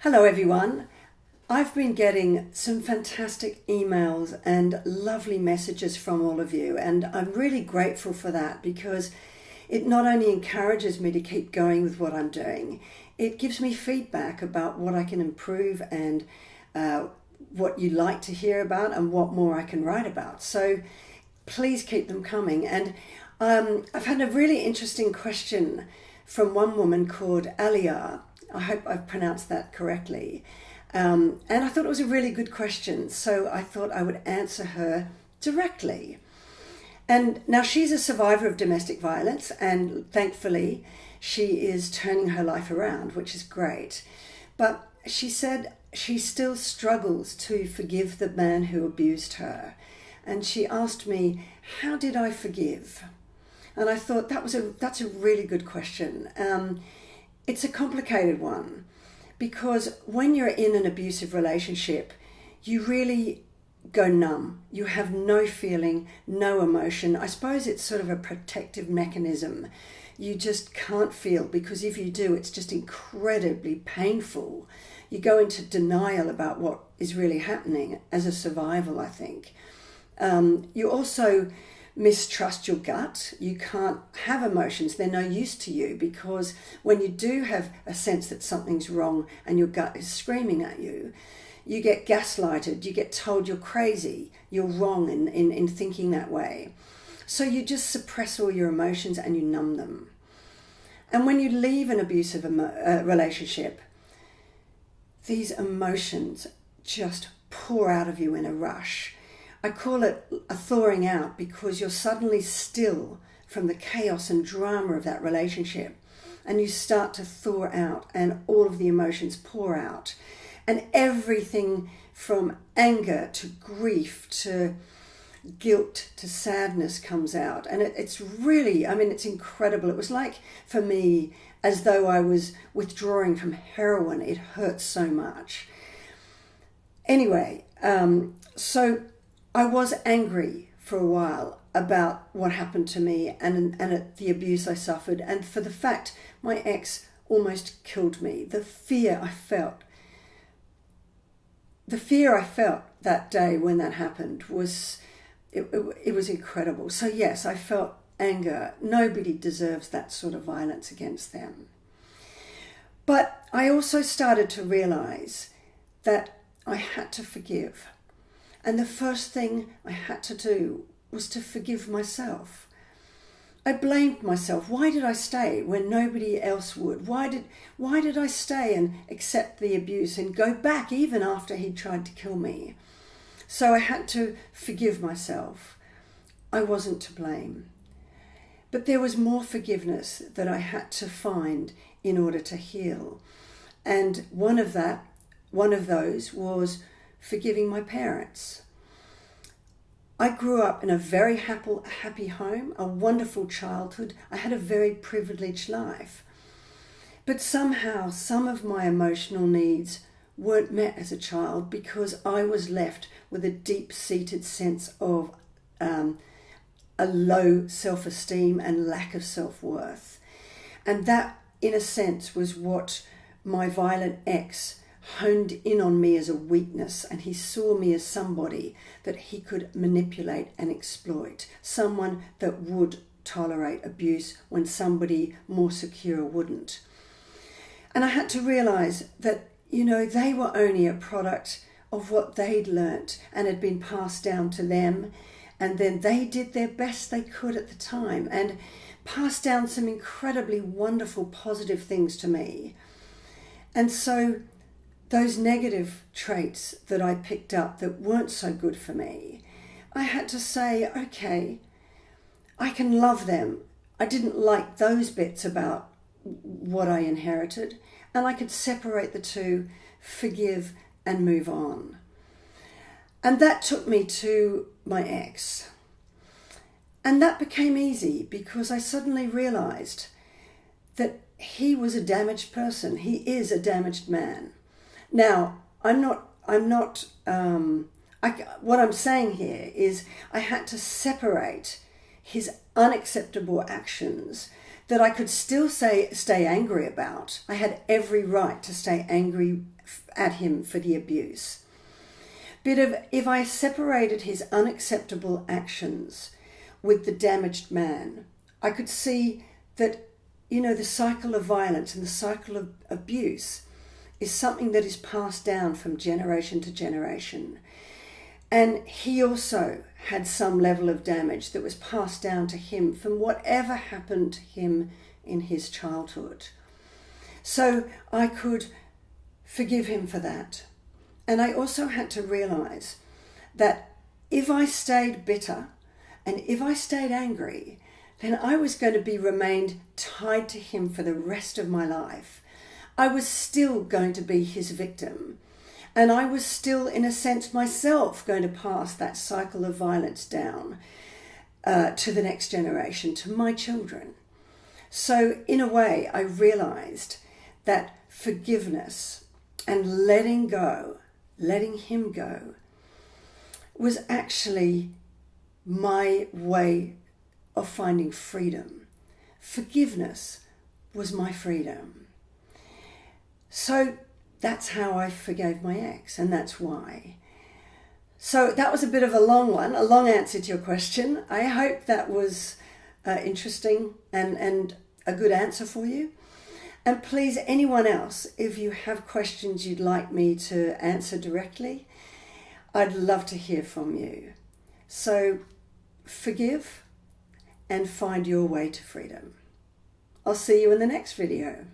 Hello everyone. I've been getting some fantastic emails and lovely messages from all of you, and I'm really grateful for that because it not only encourages me to keep going with what I'm doing, it gives me feedback about what I can improve and what you like to hear about and what more I can write about. So please keep them coming. And I've had a really interesting question from one woman called Alia. I hope I've pronounced that correctly. And I thought it was a really good question, so I thought I would answer her directly. And now she's a survivor of domestic violence, and thankfully she is turning her life around, which is great. But she said she still struggles to forgive the man who abused her. And she asked me, how did I forgive? And I thought that's a really good question. It's a complicated one because when you're in an abusive relationship, you really go numb. You have no feeling, no emotion. I suppose it's sort of a protective mechanism. You just can't feel, because if you do, it's just incredibly painful. You go into denial about what is really happening as a survival, I think. You also mistrust your gut. You can't have emotions. They're no use to you, because when you do have a sense that something's wrong and your gut is screaming at you, you get gaslighted. You get told you're crazy, you're wrong in thinking that way. So you just suppress all your emotions and you numb them. And when you leave an abusive relationship, these emotions just pour out of you in a rush. I call it a thawing out because you're suddenly still from the chaos and drama of that relationship, and you start to thaw out and all of the emotions pour out, and everything from anger to grief to guilt to sadness comes out. And it's really, it's incredible. It was like, for me, as though I was withdrawing from heroin. It hurts so much. Anyway, so I was angry for a while about what happened to me and at the abuse I suffered, and for the fact my ex almost killed me. The fear I felt that day when that happened was incredible. So yes, I felt anger. Nobody deserves that sort of violence against them. But I also started to realize that I had to forgive. And the first thing I had to do was to forgive myself. I blamed myself. Why did I stay when nobody else would? Why did I stay and accept the abuse and go back even after he tried to kill me? So I had to forgive myself. I wasn't to blame. But there was more forgiveness that I had to find in order to heal. And one of those was forgiving my parents. I grew up in a very happy home, a wonderful childhood. I had a very privileged life. But somehow some of my emotional needs weren't met as a child because I was left with a deep-seated sense of a low self-esteem and lack of self-worth. And that, in a sense, was what my violent ex honed in on me as a weakness, and he saw me as somebody that he could manipulate and exploit, someone that would tolerate abuse when somebody more secure wouldn't. And I had to realize that, they were only a product of what they'd learnt and had been passed down to them, and then they did their best they could at the time and passed down some incredibly wonderful, positive things to me. And so those negative traits that I picked up that weren't so good for me, I had to say, okay, I can love them. I didn't like those bits about what I inherited, and I could separate the two, forgive and move on. And that took me to my ex. And that became easy because I suddenly realized that he was a damaged person. He is a damaged man. Now, what I'm saying here is I had to separate his unacceptable actions that I could still stay angry about. I had every right to stay angry at him for the abuse. But if I separated his unacceptable actions with the damaged man, I could see that, the cycle of violence and the cycle of abuse is something that is passed down from generation to generation. And he also had some level of damage that was passed down to him from whatever happened to him in his childhood. So I could forgive him for that. And I also had to realize that if I stayed bitter and if I stayed angry, then I was going to remained tied to him for the rest of my life. I was still going to be his victim. And I was still, in a sense, myself going to pass that cycle of violence down to the next generation, to my children. So in a way, I realized that forgiveness and letting go, letting him go, was actually my way of finding freedom. Forgiveness was my freedom. So that's how I forgave my ex, and that's why. So that was a bit of a long one, a long answer to your question. I hope that was interesting and a good answer for you. And please, anyone else, if you have questions you'd like me to answer directly, I'd love to hear from you. So forgive and find your way to freedom. I'll see you in the next video.